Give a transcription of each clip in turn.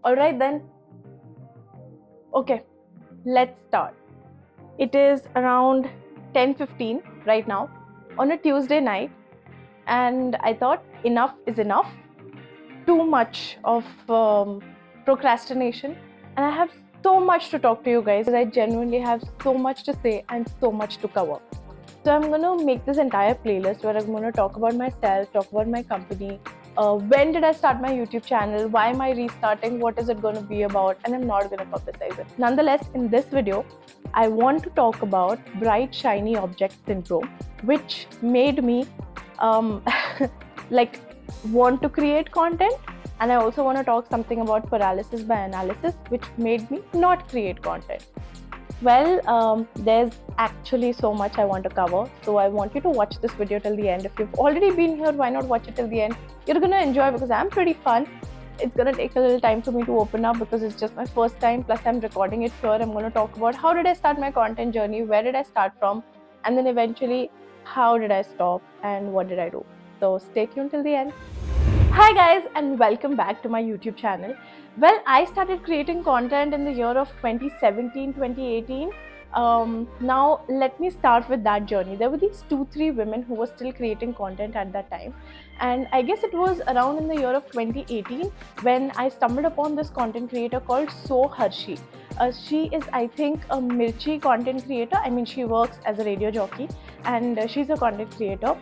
Alright then, okay, let's start. It is around 10:15 right now on a Tuesday night, and I thought enough is enough. Too much of procrastination, and I have so much to talk to you guys. I genuinely have so much to say and so much to cover. So I'm gonna make this entire playlist where I'm gonna talk about myself, talk about my company, when did I start my YouTube channel, why am I restarting, what is it gonna be about, and I'm not gonna publicize it. Nonetheless, in this video, I want to talk about bright shiny object syndrome, which made me like want to create content. And I also want to talk something about paralysis by analysis, which made me not create content. Well, there's actually so much I want to cover, so I want you to watch this video till the end. If you've already been here, why not watch it till the end? You're gonna enjoy because I'm pretty fun. It's gonna take a little time for me to open up because it's just my first time, plus I'm recording it here. I'm gonna talk about how did I start my content journey, where did I start from, and then eventually how did I stop and what did I do. So stay tuned till the end. Hi guys, and welcome back to my YouTube channel. Well, I started creating content in the year of 2017, 2018. Now let me start with that journey. There were these 2-3 women who were still creating content at that time, and I guess it was around in the year of 2018 when I stumbled upon this content creator called So Harshi. She is, I think, a Mirchi content creator. I mean, she works as a radio jockey, and she's a content creator.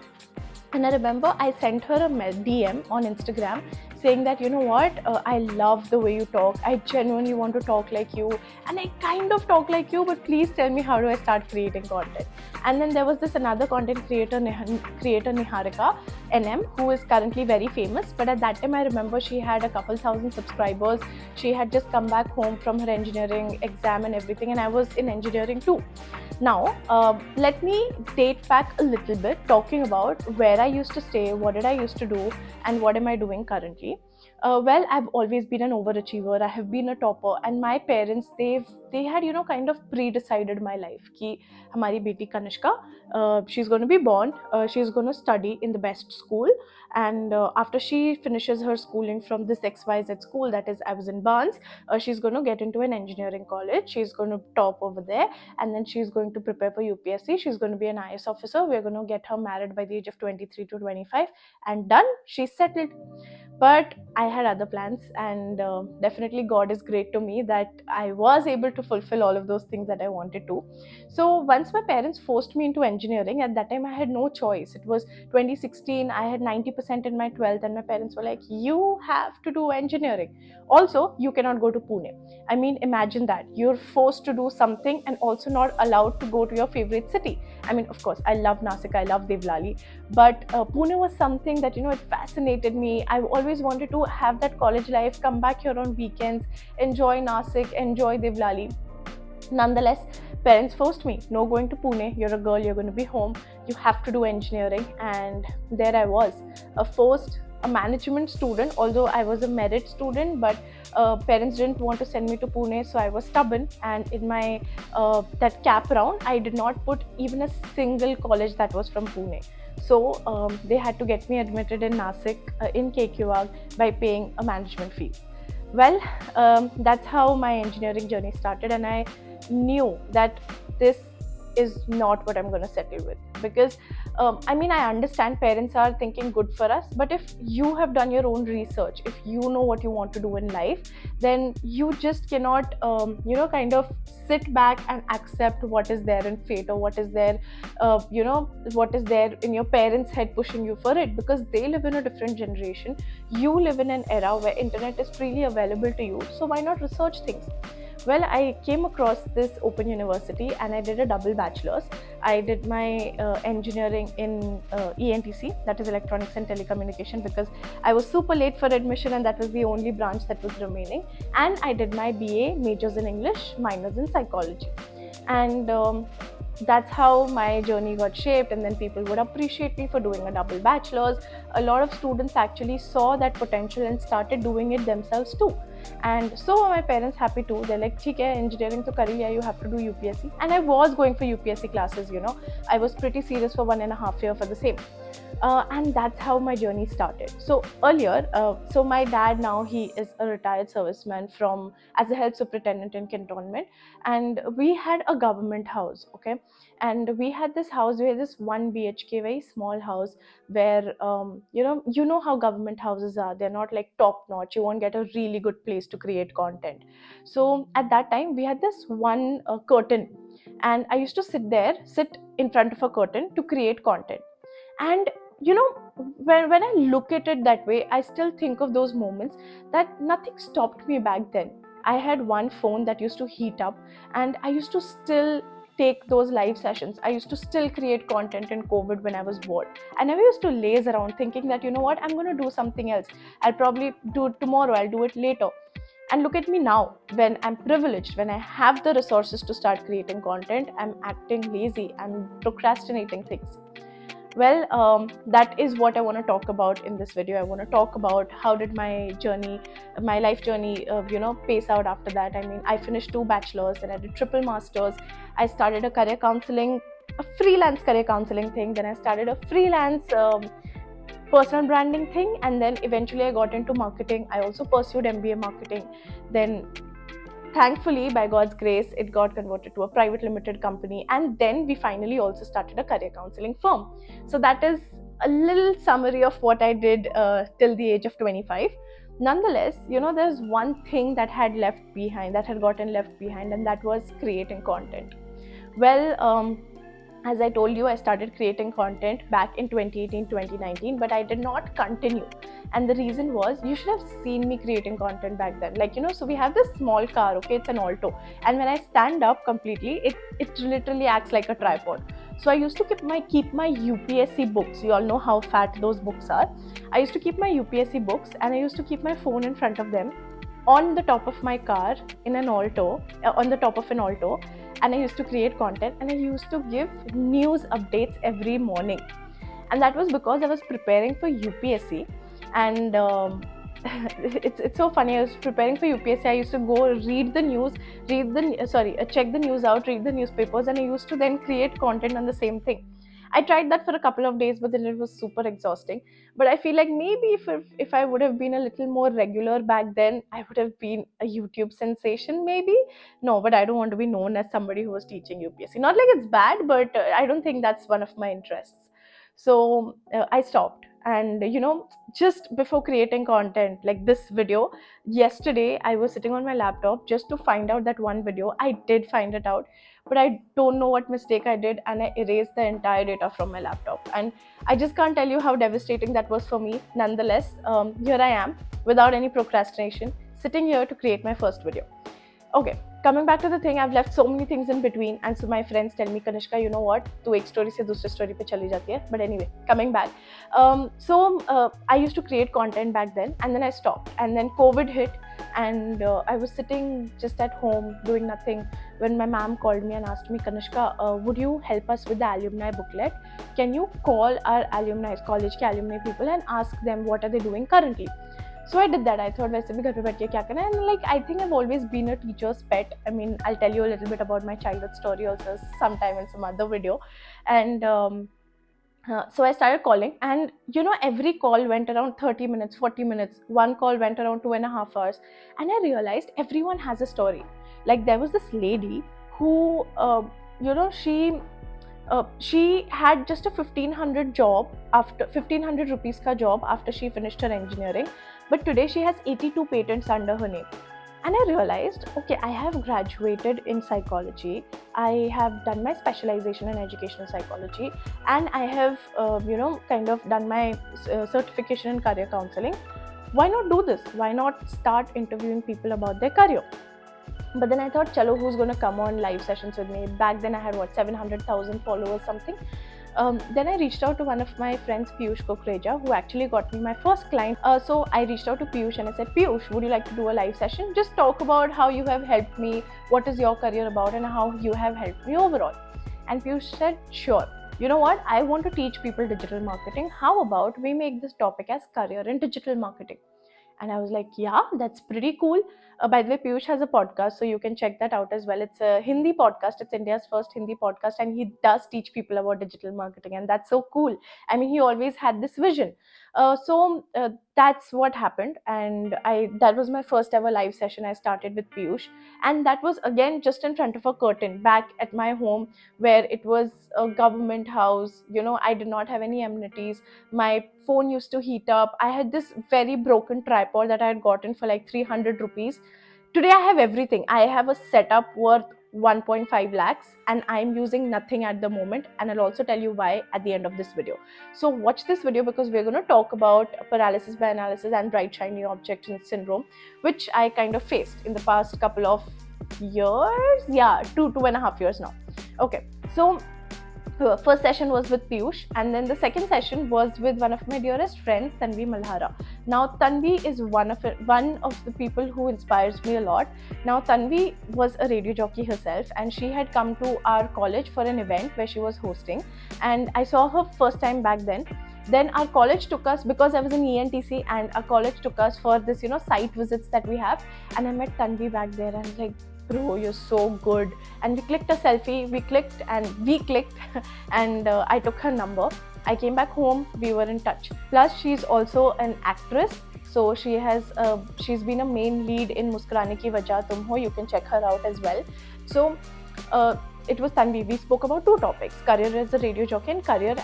And I remember I sent her a DM on Instagram saying that, you know what, I love the way you talk. I genuinely want to talk like you, and I kind of talk like you, but please tell me how do I start creating content. And then there was this another content creator, Niharika NM, who is currently very famous. But at that time, I remember she had a couple thousand subscribers. She had just come back home from her engineering exam and everything, and I was in engineering too. Now, let me date back a little bit, talking about where I used to stay, what did I used to do, and what am I doing currently. Well, I've always been an overachiever. I have been a topper, and my parents, they had, you know, kind of pre-decided my life कि हमारी बेटी Kanishka, she's going to be born, she's going to study in the best school, and after she finishes her schooling from this XYZ school, that is, I was in Barnes, she's going to get into an engineering college, she's going to top over there, and then she's going to prepare for UPSC, she's going to be an IS officer, we're going to get her married by the age of 23 to 25, and done, she's settled. But I had other plans, and definitely God is great to me that I was able to fulfill all of those things that I wanted to. So once my parents forced me into engineering, at that time I had no choice. It was 2016, I had 90% in my 12th, and my parents were like, you have to do engineering. Also, you cannot go to Pune. I mean, imagine that. You're forced to do something and also not allowed to go to your favorite city. I mean, of course, I love Nasik, I love Devlali, but Pune was something that, you know, it fascinated me. I've always wanted to have that college life, come back here on weekends, enjoy Nasik, enjoy Devlali. Nonetheless, parents forced me, no going to Pune, you're a girl, you're going to be home, you have to do engineering. And there I was, a management student, although I was a merit student, but parents didn't want to send me to Pune, so I was stubborn, and in my that cap round, I did not put even a single college that was from Pune. So they had to get me admitted in Nasik, in KQAG, by paying a management fee. Well, that's how my engineering journey started, and I knew that this is not what I'm going to settle with, because I mean, I understand parents are thinking good for us, but if you have done your own research, if you know what you want to do in life, then you just cannot you know, kind of sit back and accept what is there in fate, or what is there you know, what is there in your parents' head pushing you for it, because they live in a different generation, you live in an era where internet is freely available to you, so why not research things. Well, I came across this Open University and I did a double bachelor's. I did my engineering in ENTC, that is Electronics and Telecommunication, because I was super late for admission and that was the only branch that was remaining. And I did my BA, majors in English, minors in psychology. And that's how my journey got shaped, and then people would appreciate me for doing a double bachelor's. a lot of students actually saw that potential and started doing it themselves too. And so were my parents happy too. They're like, "ठीक है, engineering तो कर ही लिया, you have to do UPSC." And I was going for UPSC classes, you know. I was pretty serious for 1.5 years for the same. And that's how my journey started. So earlier, so my dad now, he is a retired serviceman from as a health superintendent in cantonment, and we had a government house, okay, and we had this house, we had this 1 BHK very small house where you know how government houses are, they're not like top notch, you won't get a really good place to create content. So at that time we had this one curtain, and I used to sit in front of a curtain to create content. And you know, when I look at it that way, I still think of those moments that nothing stopped me back then. I had one phone that used to heat up, and I used to still take those live sessions. I used to still create content in COVID when I was bored. I never used to laze around thinking that, you know what, I'm going to do something else. I'll probably do it tomorrow, I'll do it later. And look at me now, when I'm privileged, when I have the resources to start creating content, I'm acting lazy, I'm procrastinating things. Well, that is what I want to talk about in this video. I want to talk about how did my journey, my life journey, pace out after that. I mean, I finished 2 bachelors, then I did triple masters. I started a career counseling, a freelance career counseling thing. Then I started a freelance personal branding thing, and then eventually I got into marketing. I also pursued MBA marketing. Then thankfully, by God's grace, it got converted to a private limited company, and then we finally also started a career counseling firm. So that is a little summary of what I did till the age of 25. Nonetheless, you know, there's one thing that had gotten left behind, and that was creating content. Well, as I told you, I started creating content back in 2018, 2019, but I did not continue. And the reason was, you should have seen me creating content back then. Like, you know, so we have this small car, okay, it's an Alto. And when I stand up completely, it literally acts like a tripod. So I used to keep my UPSC books. You all know how fat those books are. I used to keep my UPSC books, and I used to keep my phone in front of them on the top of my car in an Alto, on the top of an Alto, and I used to create content, and I used to give news updates every morning. And that was because I was preparing for UPSC, and it's so funny. I was preparing for UPSC. I used to go read the news, check the news out, read the newspapers, and I used to then create content on the same thing. I tried that for a couple of days, but then it was super exhausting. But I feel like maybe if I would have been a little more regular back then, I would have been a YouTube sensation, maybe. No, but I don't want to be known as somebody who was teaching UPSC. Not like it's bad, but I don't think that's one of my interests. So I stopped. And you know, just before creating content like this video, yesterday I was sitting on my laptop just to find out that one video. I did find it out, but I don't know what mistake I did, and I erased the entire data from my laptop. And I just can't tell you how devastating that was for me. Nonetheless, here I am without any procrastination, sitting here to create my first video. Okay, coming back to the thing, I've left so many things in between, and so my friends tell me, Kanishka, you know what, tu ek story se dusre story pe chali jati hai. But anyway, coming back, I used to create content back then, and then I stopped, and then COVID hit, and I was sitting just at home doing nothing when my mom called me and asked me, Kanishka, would you help us with the alumni booklet? Can you call our alumni, college ke alumni people, and ask them what are they doing currently? So I did that. I thought, वैसे भी घर पे बैठ के क्या करना है? And like, I think I've always been a teacher's pet. I mean, I'll tell you a little bit about my childhood story also sometime in some other video. And so I started calling, and you know, every call went around 30 minutes, 40 minutes. One call went around 2.5 hours, and I realized everyone has a story. Like, there was this lady who, she had just a 1500 job after 1500 rupees ka job after she finished her engineering, but today she has 82 patents under her name. And I realized, okay, I have graduated in psychology, I have done my specialization in educational psychology, and I have kind of done my certification in career counseling. Why not do this? Why not start interviewing people about their career? But then I thought, chalo, who's going to come on live sessions with me? Back then I had 700,000 followers, something. Then I reached out to one of my friends, Piyush Kokreja, who actually got me my first client. So I reached out to Piyush and I said, Piyush, would you like to do a live session? Just talk about how you have helped me, what is your career about, and how you have helped me overall. And Piyush said, sure. you know what, I want to teach people digital marketing. How about we make this topic as career in digital marketing? And I was like, yeah, that's pretty cool. By the way, Piyush has a podcast, so you can check that out as well. It's a Hindi podcast. It's India's first Hindi podcast, and he does teach people about digital marketing, and that's so cool. I mean, he always had this vision. So that's what happened, and I that was my first ever live session. I started with Piyush, and that was again just in front of a curtain back at my home, where it was a government house. You know, I did not have any amenities. My phone used to heat up. I had this very broken tripod that I had gotten for like 300 rupees. Today I have everything. I have a setup worth 1.5 lakhs, and I'm using nothing at the moment, and I'll also tell you why at the end of this video. So watch this video, because we're going to talk about paralysis by analysis and bright shiny object syndrome, which I kind of faced in the past couple of years. Yeah, 2.5 years now. Okay, so first session was with Piyush, and then the second session was with one of my dearest friends, Tanvi Malhara. Now Tanvi is one of the people who inspires me a lot. Now Tanvi was a radio jockey herself, and she had come to our college for an event where she was hosting, and I saw her first time back then. Then our college took us, because I was in ENTC, and our college took us for this, site visits that we have, and I met Tanvi back there, and I was like, bro, you're so good. And we clicked a selfie, we clicked, and I took her number. I came back home, we were in touch. Plus, she's also an actress. So she's been a main lead in Muskurane Ki Wajah Tum Ho. You can check her out as well. So it was Tanvi. We spoke about two topics: career as a radio jockey and career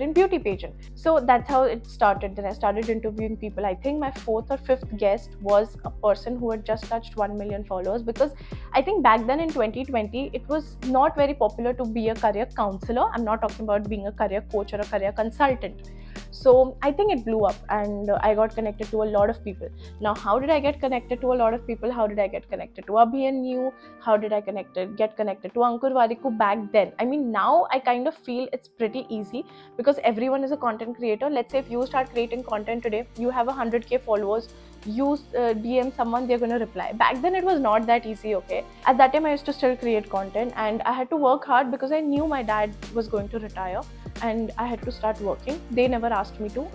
in beauty pageant. So that's how it started. Then I started interviewing people. I think my fourth or fifth guest was a person who had just touched 1 million followers, because I think back then in 2020 it was not very popular to be a career counselor. I'm not talking about being a career coach or a career consultant. So I think it blew up, and I got connected to a lot of people. Now, how did I get connected to a lot of people? How did I get connected to Abhiyanyu? How did I get connected to Ankur Wariku back then? I mean, now I kind of feel it's pretty easy, because everyone is a content creator. Let's say if you start creating content today, you have 100k followers, you DM someone, they're going to reply. Back then it was not that easy, okay? At that time I used to still create content, and I had to work hard because I knew my dad was going to retire, and I had to start working. They never asked me to.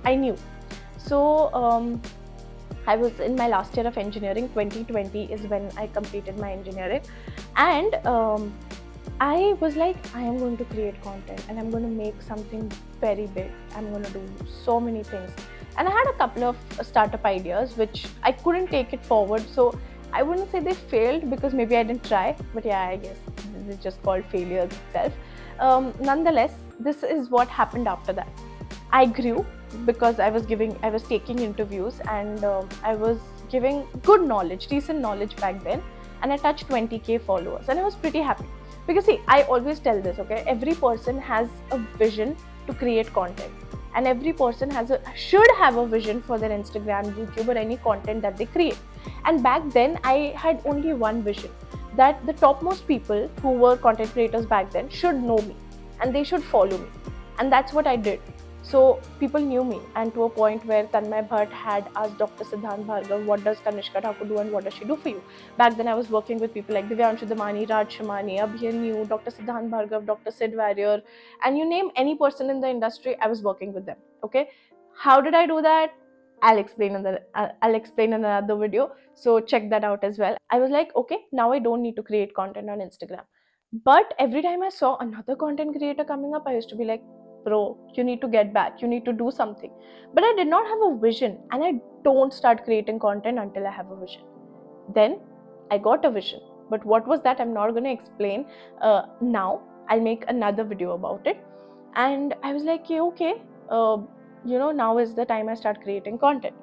I knew. So I was in my last year of engineering. 2020 is when I completed my engineering, and I was like, I am going to create content, and I'm going to make something very big. I'm going to do so many things. And I had a couple of startup ideas which I couldn't take it forward. So I wouldn't say they failed, because maybe I didn't try, but yeah, I guess it's just called failures itself. Nonetheless, this is what happened after that. I grew because I was taking interviews, and I was giving good knowledge, decent knowledge back then, and I touched 20k followers, and I was pretty happy. Because see, I always tell this, okay, every person has a vision to create content, and every person should have a vision for their Instagram, YouTube, or any content that they create. And back then I had only one vision, that the topmost people who were content creators back then should know me, and they should follow me, and that's what I did. So people knew me, and to a point where Tanmay Bhatt had asked Dr. Siddhant Bhargav, what does Kanishka Thakur do and what does she do for you? Back then I was working with people like Divyanshu Damani, Raj Shamani, Abhiyanyu, Dr. Siddhant Bhargav, Dr. Sid Warrior, and you name any person in the industry, I was working with them. Okay, how did I do that? I'll explain in another video. So check that out as well. I was like, okay, now I don't need to create content on Instagram. But every time I saw another content creator coming up, I used to be like, bro, you need to get back, you need to do something. But I did not have a vision, and I don't start creating content until I have a vision. Then I got a vision, but what was that? I'm not going to explain now. I'll make another video about it. And I was like, yeah, okay, now is the time I start creating content.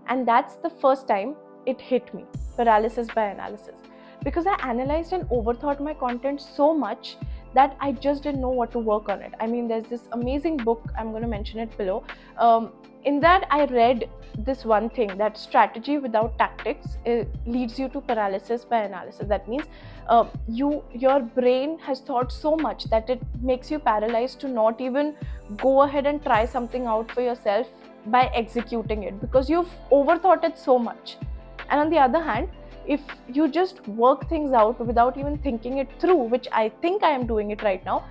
And that's the first time it hit me, paralysis by analysis, because I analyzed and overthought my content so much that I just didn't know what to work on it. I mean, there's this amazing book, I'm going to mention it below. In that I read this one thing, that strategy without tactics leads you to paralysis by analysis. That means your brain has thought so much that it makes you paralyzed to not even go ahead and try something out for yourself by executing it, because you've overthought it so much. And on the other hand, if you just work things out without even thinking it through, which I think I am doing it right now,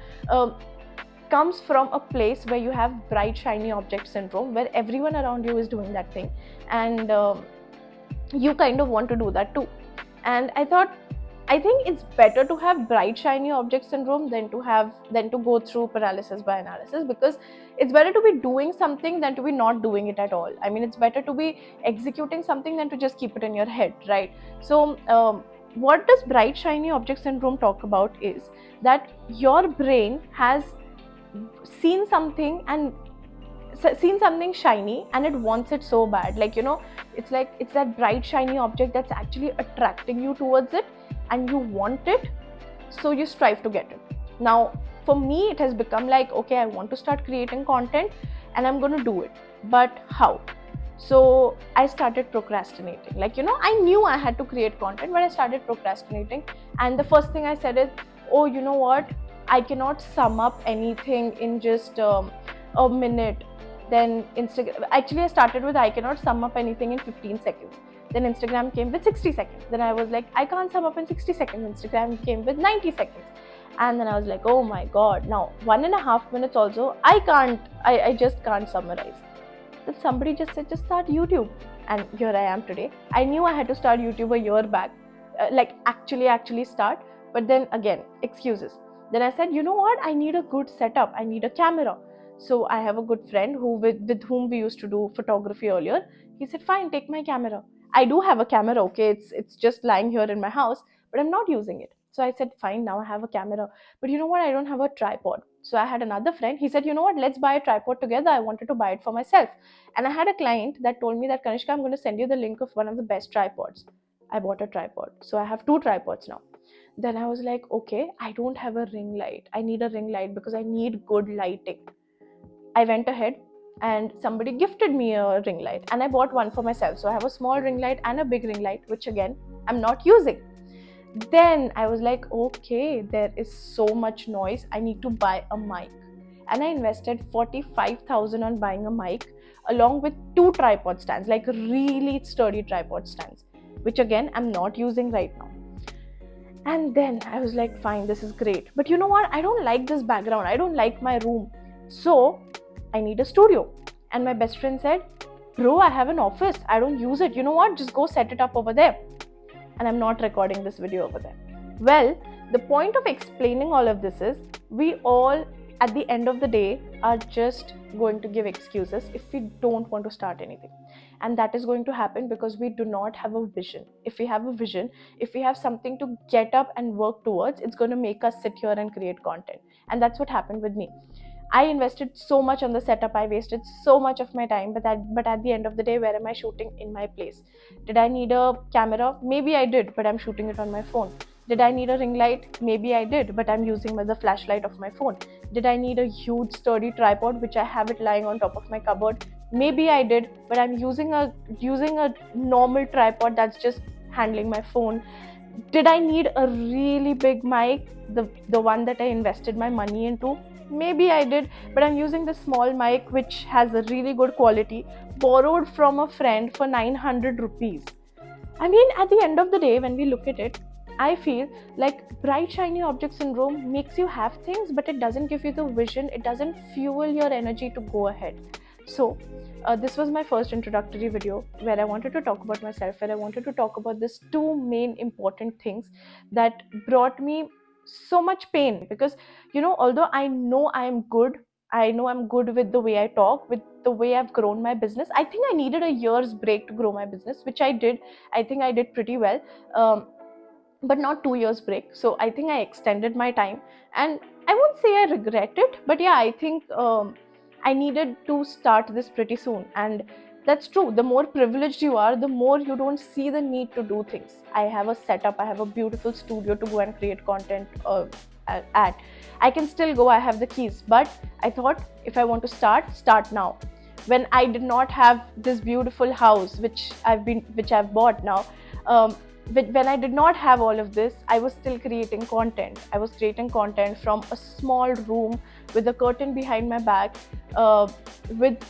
comes from a place where you have bright shiny object syndrome, where everyone around you is doing that thing, and you kind of want to do that too. And I think it's better to have bright shiny object syndrome than to go through paralysis by analysis, because it's better to be doing something than to be not doing it at all. I mean, it's better to be executing something than to just keep it in your head, right? So what does bright shiny object syndrome talk about is that your brain has seen something shiny and it wants it so bad. Like, it's that bright shiny object that's actually attracting you towards it, and you want it, so you strive to get it. Now for me, it has become like, okay, I want to start creating content and I'm going to do it, but how? So I started procrastinating. Like, I knew I had to create content, but I started procrastinating. And the first thing I said is, oh, you know what, I cannot sum up anything in just a minute. Then Instagram, actually I started with, I cannot sum up anything in 15 seconds. Then Instagram came with 60 seconds. Then I was like, I can't sum up in 60 seconds. Instagram came with 90 seconds. And then I was like, oh my god, now 1.5 minutes also, I just can't summarize. Then somebody just said, just start YouTube. And here I am today. I knew I had to start YouTube a year back, like actually start. But then again, excuses. Then I said, you know what, I need a good setup. I need a camera. So I have a good friend with whom we used to do photography earlier. He said, fine, take my camera. I do have a camera, okay, it's just lying here in my house, but I'm not using it. So I said, fine, now I have a camera. But you know what, I don't have a tripod. So I had another friend. He said, you know what, let's buy a tripod together. I wanted to buy it for myself. And I had a client that told me that, Kanishka, I'm going to send you the link of one of the best tripods. I bought a tripod. So I have 2 tripods now. Then I was like, okay, I don't have a ring light. I need a ring light because I need good lighting. I went ahead and somebody gifted me a ring light, and I bought one for myself. So I have a small ring light and a big ring light, which again, I'm not using. Then I was like, okay, there is so much noise. I need to buy a mic. And I invested 45,000 on buying a mic, along with 2 tripod stands, like really sturdy tripod stands, which again, I'm not using right now. And then I was like, fine, this is great. But you know what? I don't like this background. I don't like my room. So I need a studio. And my best friend said, bro, I have an office. I don't use it. You know what? Just go set it up over there. And I'm not recording this video over there. Well, the point of explaining all of this is, we all, at the end of the day, are just going to give excuses if we don't want to start anything. And that is going to happen because we do not have a vision. If we have a vision, if we have something to get up and work towards, it's going to make us sit here and create content. And that's what happened with me. I invested so much on the setup, I wasted so much of my time, but at the end of the day, where am I shooting? In my place. Did I need a camera? Maybe I did, but I'm shooting it on my phone. Did I need a ring light? Maybe I did, but I'm using the flashlight of my phone. Did I need a huge sturdy tripod, which I have it lying on top of my cupboard? Maybe I did, but I'm using a normal tripod that's just handling my phone. Did I need a really big mic, the one that I invested my money into? Maybe I did, but I'm using the small mic which has a really good quality, borrowed from a friend for 900 rupees. I mean, at the end of the day, when we look at it, I feel like bright shiny object syndrome makes you have things, but it doesn't give you the vision. It doesn't fuel your energy to go ahead. So this was my first introductory video where I wanted to talk about myself, where I wanted to talk about these 2 main important things that brought me so much pain. Because, although I know I'm good with the way I talk, with the way I've grown my business. I think I needed a year's break to grow my business, which I did. I think I did pretty well, but not 2 years break. So I think I extended my time, and I won't say I regret it, but yeah, I think I needed to start this pretty soon. And that's true. The more privileged you are, the more you don't see the need to do things. I have a setup. I have a beautiful studio to go and create content at. I can still go. I have the keys. But I thought, if I want to start now. When I did not have this beautiful house, which I've bought now, when I did not have all of this, I was still creating content. I was creating content from a small room with a curtain behind my back, with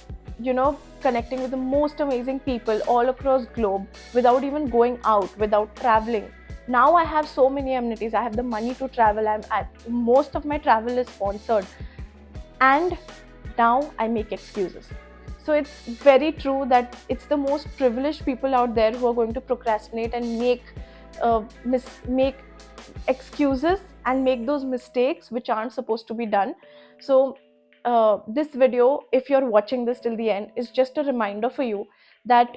connecting with the most amazing people all across globe without even going out, without traveling. Now I have so many amenities. I have the money to travel. Most of my travel is sponsored, and now I make excuses. So it's very true that it's the most privileged people out there who are going to procrastinate and make excuses and make those mistakes which aren't supposed to be done. So this video, if you're watching this till the end, is just a reminder for you that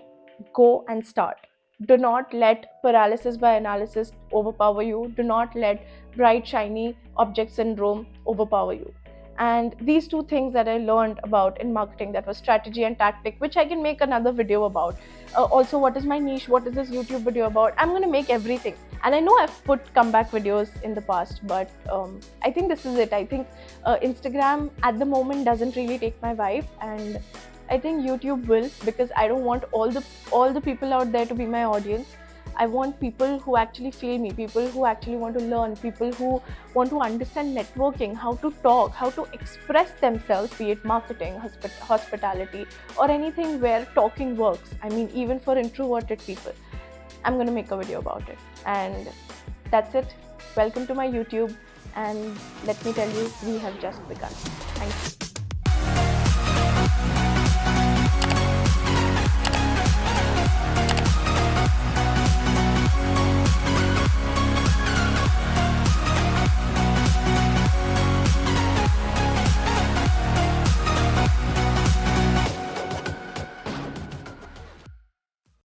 go and start. Do not let paralysis by analysis overpower you. Do not let bright shiny object syndrome overpower you. And these two things that I learned about in marketing, that was strategy and tactic, which I can make another video about. Also, what is my niche, what is this YouTube video about? I'm going to make everything. And I know I've put comeback videos in the past, but I think this is it. I think Instagram at the moment doesn't really take my vibe, and I think YouTube will, because I don't want all the people out there to be my audience. I want people who actually feel me, people who actually want to learn, people who want to understand networking, how to talk, how to express themselves, be it marketing, hospitality, or anything where talking works. I mean, even for introverted people. I'm going to make a video about it. And that's it. Welcome to my YouTube. And let me tell you, we have just begun. Thank you.